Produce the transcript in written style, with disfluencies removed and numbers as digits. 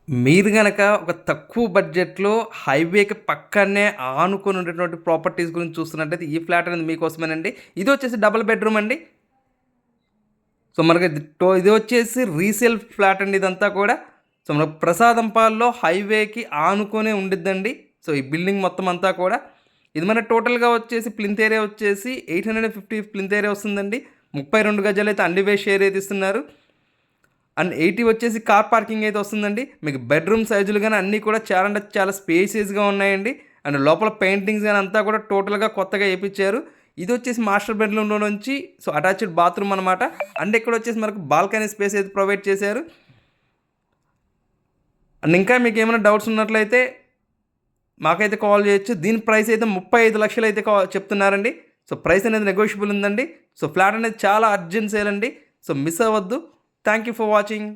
మీరు గనక ఒక తక్కువ బడ్జెట్‌లో హైవేకి పక్కనే ఆనుకొని ఉండేటువంటి ప్రాపర్టీస్ గురించి చూస్తున్నట్టయితే ఈ ఫ్లాట్ అనేది మీకోసమేనండి. ఇది వచ్చేసి డబుల్ బెడ్‌రూమ్ అండి. సో, మనకి ఇది వచ్చేసి రీసేల్ ఫ్లాట్ అండి ఇదంతా కూడా. సో, మనకు ప్రసాదంపాల్లో హైవేకి ఆనుకునే ఉండిద్దండి. సో, ఈ బిల్డింగ్ మొత్తం అంతా కూడా. ఇది మన టోటల్‌గా వచ్చేసి ప్లింత్ ఏరియా వచ్చేసి 850 ప్లింత్ ఏరియా వస్తుందండి. 32 గజాలైతే అన్‌డివైడ్ షేర్ అయితే ఇస్తున్నారు. అండ్ 80 వచ్చేసి కార్ పార్కింగ్ అయితే వస్తుందండి. మీకు బెడ్‌రూమ్ సైజులు గాని అన్నీ కూడా చాలా అంటే చాలా స్పేసియస్‌గా ఉన్నాయండి. అండ్ లోపల పెయింటింగ్స్ గాని అంతా కూడా టోటల్‌గా కొత్తగా ఏపిచ్చారు. ఇదొచ్చేసి మాస్టర్ బెడ్‌రూమ్‌లో నుంచి అటాచ్డ్ బాత్రూమ్ అనమాట. అండ్ ఇక్కడొచ్చేసి మనకు బాల్కనీ స్పేస్ అయితే ప్రొవైడ్ చేశారు. అండ్ ఇంకా మీకేమైనా డౌట్స్ ఉన్నట్లయితే మాకైతే కాల్ చేయొచ్చు. దీని ప్రైస్ అయితే 35,00,000 అయితే చెప్తున్నారండి. సో, ప్రైస్ అనేది నెగోషియబుల్ ఉందండి. సో, ఫ్లాట్ అనేది చాలా అర్జెంట్ సేల్ అండి. సో, మిస్ అవ్వద్దు. Thank you for watching.